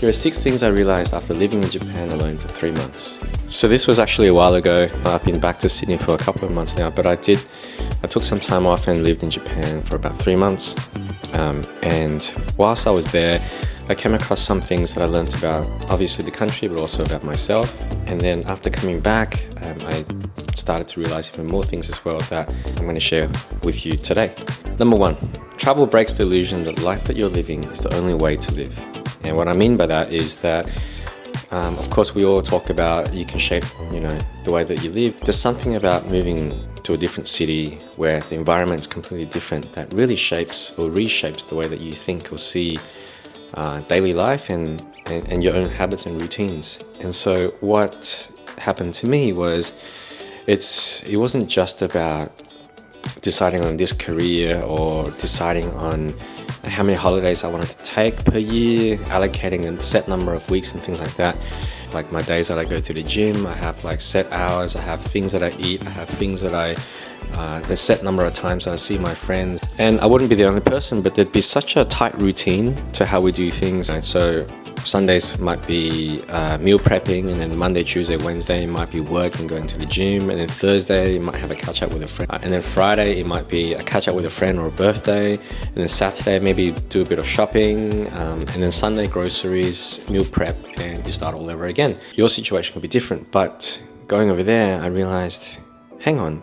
Here are 6 things I realized after living in Japan alone for 3 months. So this was actually a while ago. I've been back to Sydney for a couple of months now, but I took some time off and lived in Japan for about 3 months. And whilst I was there, I came across some things that I learned about, obviously the country, but also about myself. And then after coming back, I started to realize even more things as well that I'm going to share with you today. Number 1, travel breaks the illusion that life that you're living is the only way to live. And what I mean by that is that, of course, we all talk about you can shape, the way that you live. There's something about moving to a different city where the environment is completely different that really shapes or reshapes the way that you think or see daily life and your own habits and routines. And so what happened to me was it wasn't just about deciding on this career or deciding on how many holidays I wanted to take per year, allocating a set number of weeks and things like that. Like my days that I go to the gym, I have like set hours, I have things that I eat, I have things that the set number of times that I see my friends. And I wouldn't be the only person, but there'd be such a tight routine to how we do things. So Sundays might be meal prepping, and then Monday, Tuesday, Wednesday might be work and going to the gym, and then Thursday you might have a catch up with a friend, and then Friday it might be a catch up with a friend or a birthday, and then Saturday maybe do a bit of shopping, and then Sunday groceries, meal prep, and you start all over again. Your situation could be different, but going over there I realized, hang on,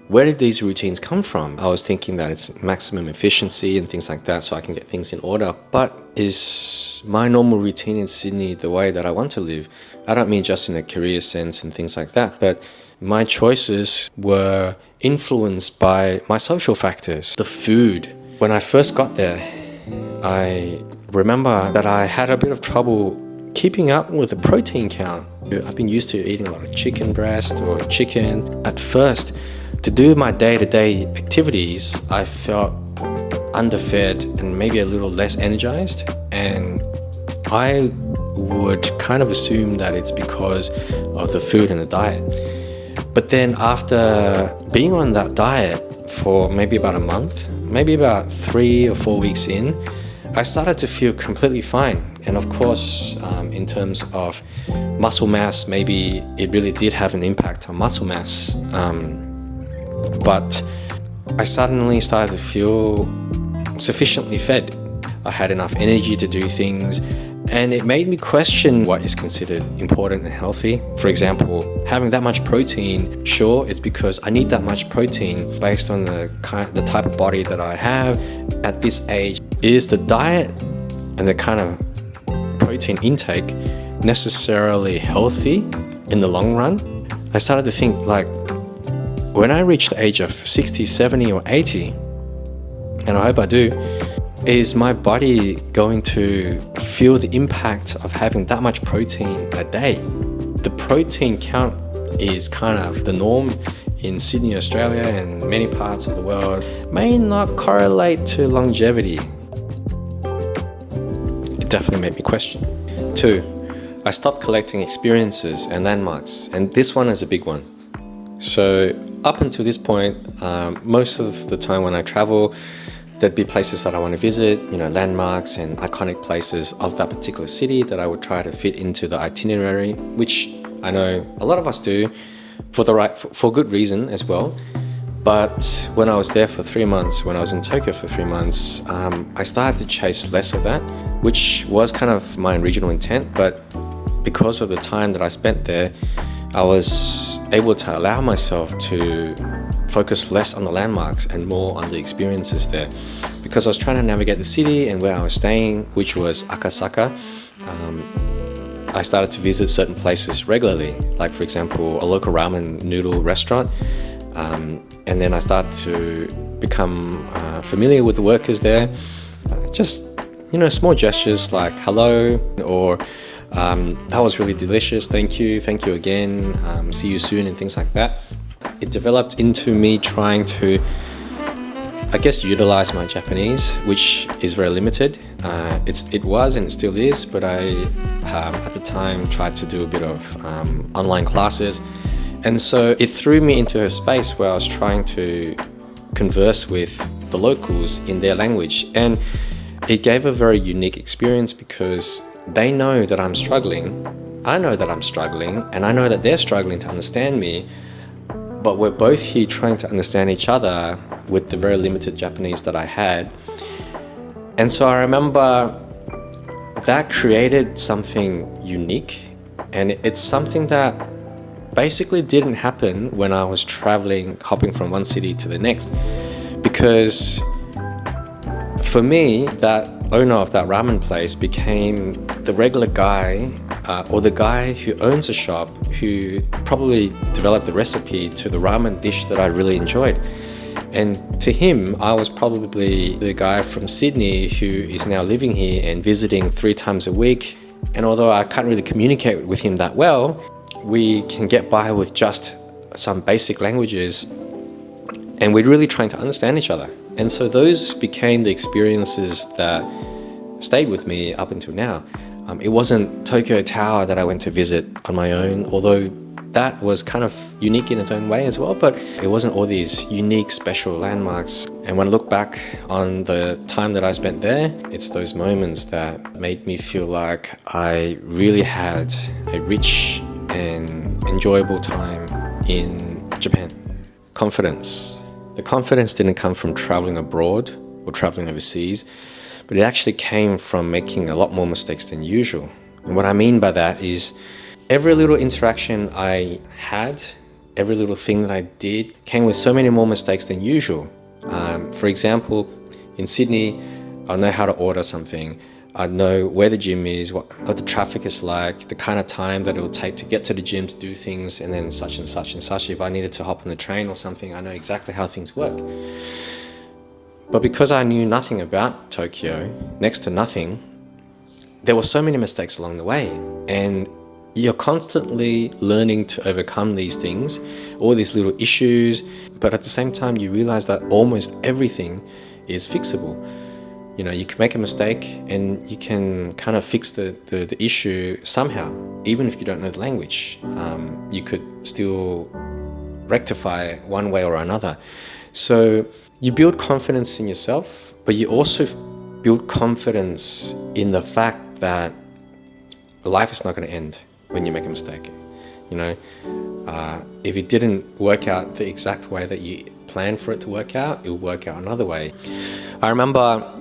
where did these routines come from? I was thinking that it's maximum efficiency and things like that so I can get things in order, but is my normal routine in Sydney the way that I want to live? I don't mean just in a career sense and things like that, but my choices were influenced by my social factors. The food. When I first got there, I remember that I had a bit of trouble keeping up with the protein count. I've been used to eating a lot of chicken breast or chicken. At first, to do my day-to-day activities, I felt underfed and maybe a little less energized, and I would kind of assume that it's because of the food and the diet. But then after being on that diet for maybe about a month, maybe about 3 or 4 weeks in, I started to feel completely fine. And of course, in terms of muscle mass, maybe it really did have an impact on muscle mass. But I suddenly started to feel sufficiently fed. I had enough energy to do things, and it made me question what is considered important and healthy. For example, having that much protein, sure, it's because I need that much protein based on the type of body that I have at this age. Is the diet and the kind of protein intake necessarily healthy in the long run? I started to think, like, when I reach the age of 60, 70 or 80, and I hope I do, is my body going to feel the impact of having that much protein a day? The protein count is kind of the norm in Sydney, Australia, and many parts of the world. May not correlate to longevity. It definitely made me question. 2, I stopped collecting experiences and landmarks, and this one is a big one. So up until this point, most of the time when I travel, there'd be places that I want to visit, landmarks and iconic places of that particular city that I would try to fit into the itinerary, which I know a lot of us do for good reason as well. But when I was there for 3 months, when I was in Tokyo for 3 months, I started to chase less of that, which was kind of my original intent. But because of the time that I spent there, I was able to allow myself to focus less on the landmarks and more on the experiences there, because I was trying to navigate the city and where I was staying, which was Akasaka. I started to visit certain places regularly, like for example a local ramen noodle restaurant, and then I started to become familiar with the workers there. Just small gestures like hello, or that was really delicious, thank you again, see you soon, and things like that. It developed into me trying to, I guess, utilize my Japanese, which is very limited. It was and it still is, but I at the time tried to do a bit of online classes, and so it threw me into a space where I was trying to converse with the locals in their language, and it gave a very unique experience because they know that I'm struggling, I know that I'm struggling, and I know that they're struggling to understand me, but we're both here trying to understand each other with the very limited Japanese that I had. And so I remember that created something unique, and it's something that basically didn't happen when I was traveling, hopping from one city to the next. Because for me, that owner of that ramen place became the regular guy, or the guy who owns a shop, who probably developed the recipe to the ramen dish that I really enjoyed. And to him, I was probably the guy from Sydney who is now living here and visiting 3 times a week. And although I can't really communicate with him that well, we can get by with just some basic languages, and we're really trying to understand each other. And so those became the experiences that stayed with me up until now. It wasn't Tokyo Tower that I went to visit on my own, although that was kind of unique in its own way as well, but it wasn't all these unique special landmarks. And when I look back on the time that I spent there, it's those moments that made me feel like I really had a rich and enjoyable time in Japan. Confidence. The confidence didn't come from traveling abroad or traveling overseas, but it actually came from making a lot more mistakes than usual. And what I mean by that is every little interaction I had, every little thing that I did came with so many more mistakes than usual. For example, in Sydney, I know how to order something. I know where the gym is, what the traffic is like, the kind of time that it will take to get to the gym to do things, and then such and such and such. If I needed to hop on the train or something, I know exactly how things work. But because I knew nothing about Tokyo, next to nothing, there were so many mistakes along the way. And you're constantly learning to overcome these things, all these little issues, but at the same time, you realize that almost everything is fixable. You know, you can make a mistake and you can kind of fix the issue somehow, even if you don't know the language. You could still rectify one way or another. So you build confidence in yourself, but you also build confidence in the fact that life is not going to end when you make a mistake. You know, if it didn't work out the exact way that you planned for it to work out, it will work out another way. I remember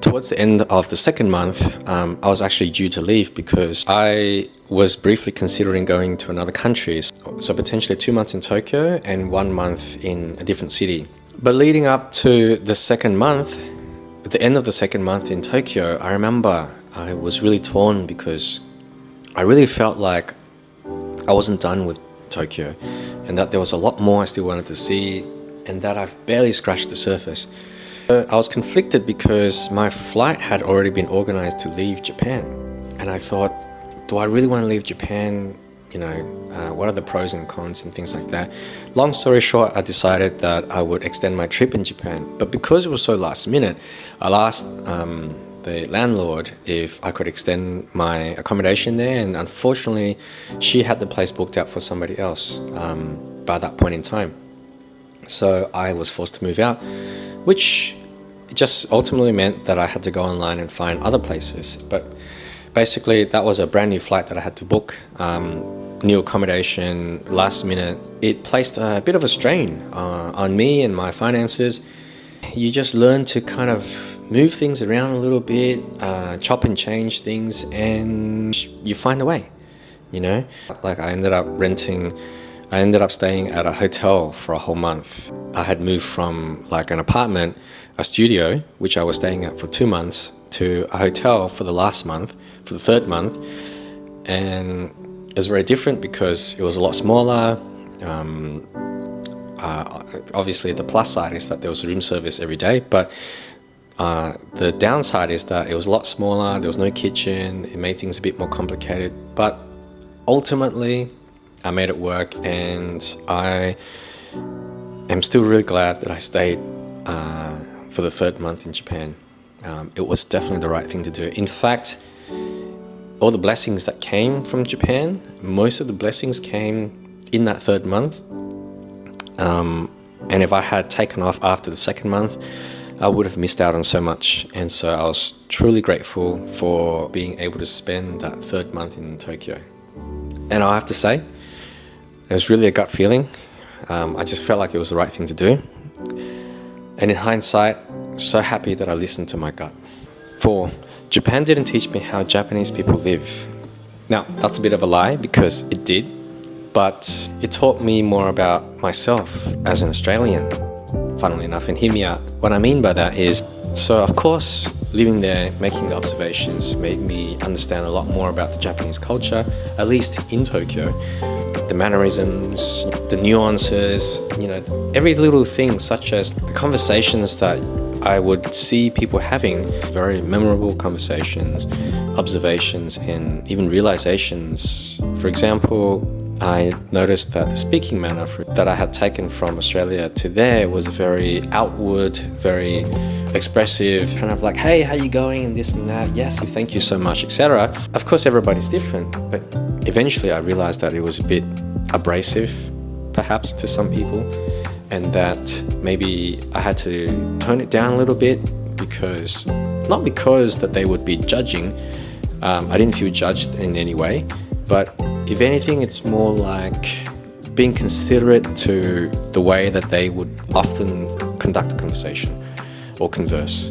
towards the end of the second month, I was actually due to leave because I was briefly considering going to another country. So potentially 2 months in Tokyo and 1 month in a different city. But leading up to the second month, at the end of the second month in Tokyo, I remember I was really torn because I really felt like I wasn't done with Tokyo and that there was a lot more I still wanted to see and that I've barely scratched the surface. I was conflicted because my flight had already been organized to leave Japan. And I thought, do I really want to leave Japan? You know, what are the pros and cons and things like that? Long story short, I decided that I would extend my trip in Japan. But because it was so last minute, I asked the landlord if I could extend my accommodation there. And unfortunately, she had the place booked out for somebody else by that point in time. So I was forced to move out, which just ultimately meant that I had to go online and find other places. But basically, that was a brand new flight that I had to book, new accommodation, last minute. It placed a bit of a strain on me and my finances. You just learn to kind of move things around a little bit, chop and change things, and you find a way, you know? Like I ended up staying at a hotel for a whole month. I had moved from like an apartment, a studio, which I was staying at for 2 months, to a hotel for the last month, for the third month. And it was very different because it was a lot smaller. Obviously the plus side is that there was room service every day, but the downside is that it was a lot smaller, there was no kitchen, it made things a bit more complicated. But ultimately, I made it work, and I am still really glad that I stayed for the third month in Japan. It was definitely the right thing to do. In fact, all the blessings that came from Japan, most of the blessings came in that third month. And if I had taken off after the second month, I would have missed out on so much. And so I was truly grateful for being able to spend that third month in Tokyo. And I have to say, it was really a gut feeling. I just felt like it was the right thing to do. And in hindsight, so happy that I listened to my gut. 4. Japan didn't teach me how Japanese people live. Now, that's a bit of a lie because it did, but it taught me more about myself as an Australian, funnily enough. And hear me out. What I mean by that is, so of course, living there, making the observations made me understand a lot more about the Japanese culture, at least in Tokyo. The mannerisms, the nuances, every little thing, such as the conversations that I would see people having, very memorable conversations, observations, and even realizations. For example, I noticed that the speaking manner that I had taken from Australia to there was very outward, very expressive, kind of like, hey, how you going, and this and that, yes, thank you so much, etc. Of course, everybody's different, but eventually I realized that it was a bit abrasive, perhaps, to some people, and that maybe I had to tone it down a little bit because, not because that they would be judging, I didn't feel judged in any way, but if anything, it's more like being considerate to the way that they would often conduct a conversation or converse.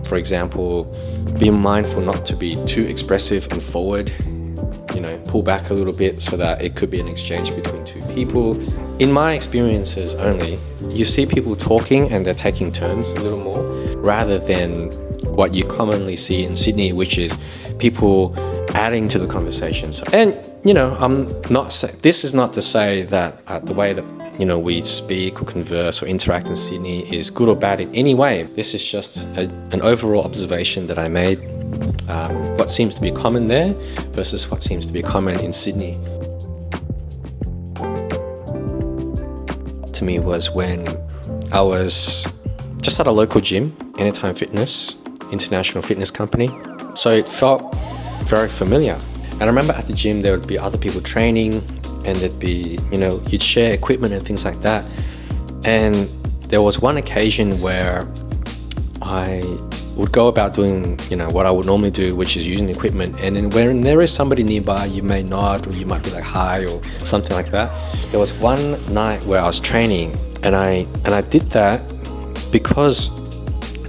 For example, being mindful not to be too expressive and forward, pull back a little bit so that it could be an exchange between two people. In my experiences only, you see people talking and they're taking turns a little more rather than what you commonly see in Sydney, which is people adding to the conversation. I'm not saying, this is not to say that the way that we speak or converse or interact in Sydney is good or bad in any way. This is just an overall observation that I made. What seems to be common there versus what seems to be common in Sydney. To me was when I was just at a local gym, Anytime Fitness, international fitness company. So it felt very familiar. And I remember at the gym there would be other people training, and there'd be, you'd share equipment and things like that. And there was one occasion where I would go about doing, what I would normally do, which is using equipment. And then when there is somebody nearby, you may nod or you might be like, hi, or something like that. There was one night where I was training and I did that because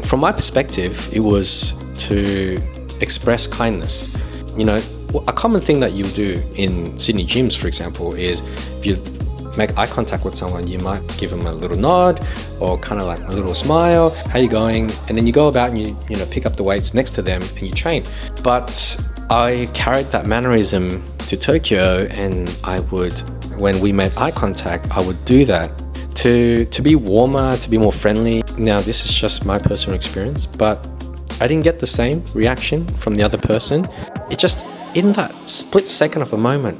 from my perspective, it was to express kindness. A common thing that you do in Sydney gyms, for example, is if you make eye contact with someone, you might give them a little nod or kind of like a little smile, how you going? And then you go about and you pick up the weights next to them and you train. But I carried that mannerism to Tokyo, and I would, when we made eye contact, I would do that to be warmer, to be more friendly. Now, this is just my personal experience, but I didn't get the same reaction from the other person. It just, in that split second of a moment,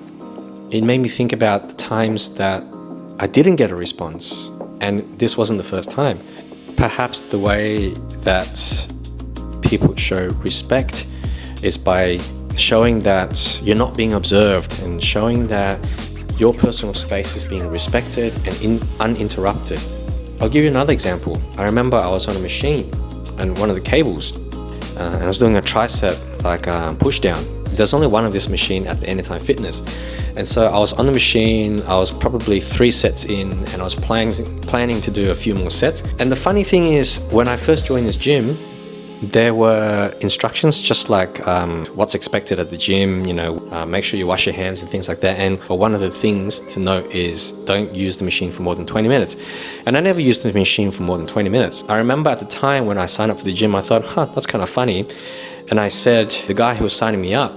it made me think about the times that I didn't get a response. And this wasn't the first time. Perhaps the way that people show respect is by showing that you're not being observed and showing that your personal space is being respected and uninterrupted. I'll give you another example. I remember I was on a machine and one of the cables, and I was doing a tricep push down. There's only one of this machine at the Anytime Fitness. And so I was on the machine, I was probably 3 sets in, and I was planning to do a few more sets. And the funny thing is, when I first joined this gym, there were instructions just like what's expected at the gym, make sure you wash your hands and things like that. And one of the things to note is don't use the machine for more than 20 minutes. And I never used the machine for more than 20 minutes. I remember at the time when I signed up for the gym, I thought, that's kind of funny. And I said, the guy who was signing me up,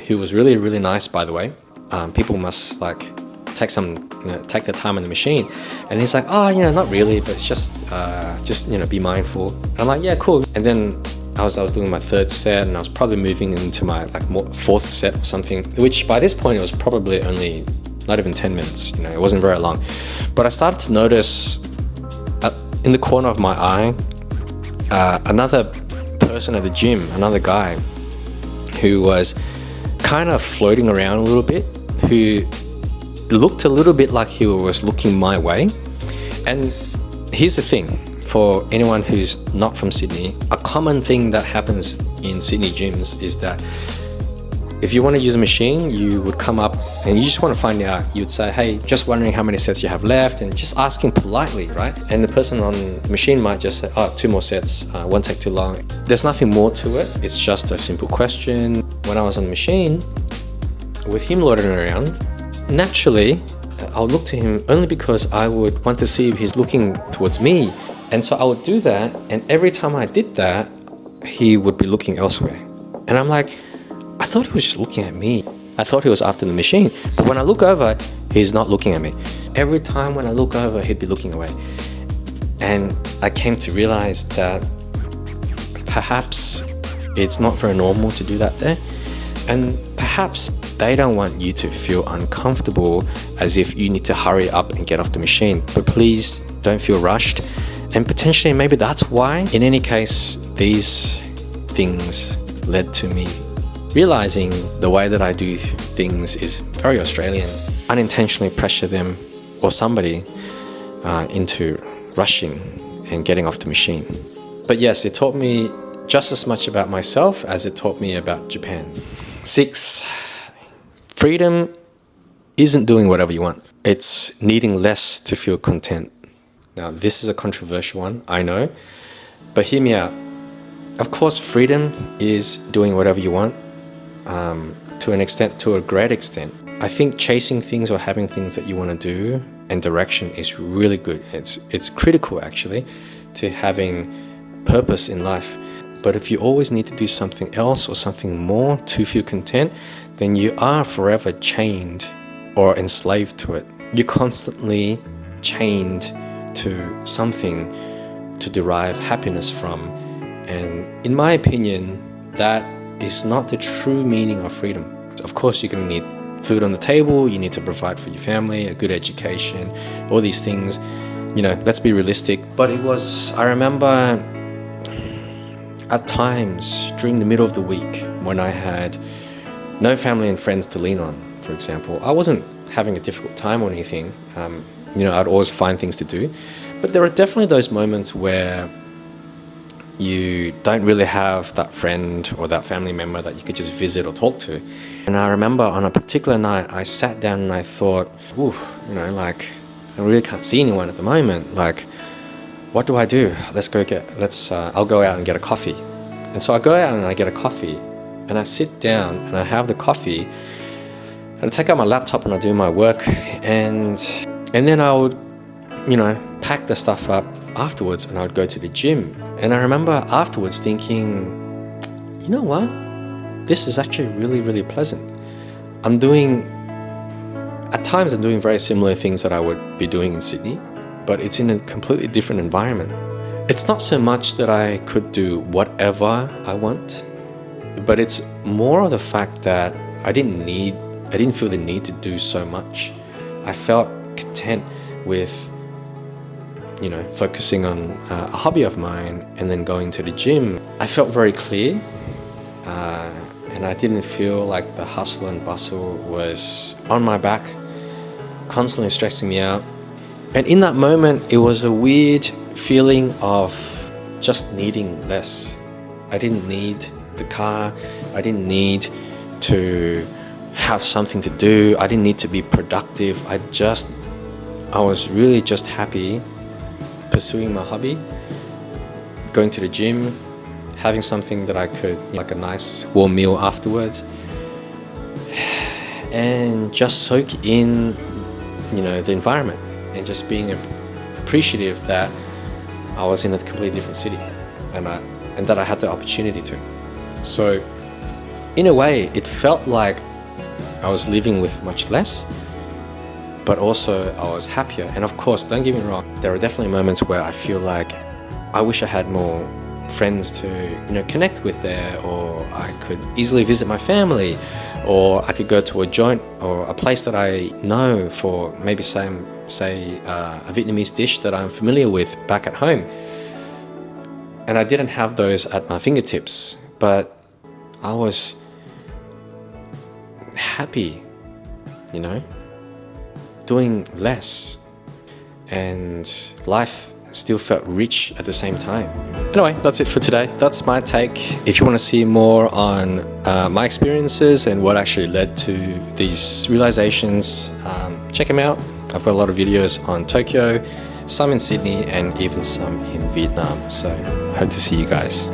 who was really, really nice, by the way, people must take their time on the machine. And he's like, not really, but it's just be mindful. And I'm like, yeah, cool. And then I was doing my 3rd set, and I was probably moving into my 4th set or something, which by this point it was probably only not even 10 minutes. It wasn't very long. But I started to notice in the corner of my eye, another person at the gym, another guy who was kind of floating around a little bit, who looked a little bit like he was looking my way. And here's the thing, for anyone who's not from Sydney, a common thing that happens in Sydney gyms is that if you want to use a machine, you would come up and you just want to find out. You'd say, hey, just wondering how many sets you have left, and just asking politely, right? And the person on the machine might just say, oh, 2 more sets, won't take too long. There's nothing more to it. It's just a simple question. When I was on the machine, with him loitering around, naturally, I'll look to him only because I would want to see if he's looking towards me. And so I would do that, and every time I did that, he would be looking elsewhere. And I'm like, I thought he was just looking at me. I thought he was after the machine. But when I look over, he's not looking at me. Every time when I look over, he'd be looking away. And I came to realize that perhaps it's not very normal to do that there. And perhaps they don't want you to feel uncomfortable as if you need to hurry up and get off the machine. But please don't feel rushed. And potentially maybe that's why. In any case, these things led to me realizing the way that I do things is very Australian. Unintentionally pressure them or somebody into rushing and getting off the machine. But yes, it taught me just as much about myself as it taught me about Japan. 6, freedom isn't doing whatever you want. It's needing less to feel content. Now, this is a controversial one, I know, but hear me out. Of course, freedom is doing whatever you want. To an extent, to a great extent. I think chasing things or having things that you want to do and direction is really good. It's critical actually to having purpose in life. But if you always need to do something else or something more to feel content, then you are forever chained or enslaved to it. You're constantly chained to something to derive happiness from. And in my opinion, that is not the true meaning of freedom. Of course, you're going to need food on the table, you need to provide for your family, a good education, all these things. You know, let's be realistic. But I remember at times during the middle of the week when I had no family and friends to lean on, for example, I wasn't having a difficult time or anything. I'd always find things to do. But there are definitely those moments where you don't really have that friend or that family member that you could just visit or talk to. And I remember on a particular night, I sat down and I thought, I really can't see anyone at the moment. Like, what do I do? I'll go out and get a coffee. And so I go out and I get a coffee and I sit down and I have the coffee and I take out my laptop and I do my work and then I would, pack the stuff up afterwards and I would go to the gym. And I remember afterwards thinking, you know what? This is actually really, really pleasant. At times I'm doing very similar things that I would be doing in Sydney, but it's in a completely different environment. It's not so much that I could do whatever I want, but it's more of the fact that I didn't feel the need to do so much. I felt content with focusing on a hobby of mine and then going to the gym. I felt very clear and I didn't feel like the hustle and bustle was on my back, constantly stressing me out. And in that moment, it was a weird feeling of just needing less. I didn't need the car. I didn't need to have something to do. I didn't need to be productive. I was really just happy pursuing my hobby, going to the gym, having something that I could, like a nice warm meal afterwards, and just soak in, the environment and just being appreciative that I was in a completely different city and that I had the opportunity to. So in a way, it felt like I was living with much less, but also I was happier. And of course, don't get me wrong, there are definitely moments where I feel like I wish I had more friends to connect with there, or I could easily visit my family, or I could go to a joint or a place that I know for maybe say a Vietnamese dish that I'm familiar with back at home. And I didn't have those at my fingertips, but I was happy, doing less, and life still felt rich at the same time. Anyway, that's it for today. That's my take. If you want to see more on my experiences and what actually led to these realizations, check them out. I've got a lot of videos on Tokyo, some in Sydney, and even some in Vietnam. So hope to see you guys.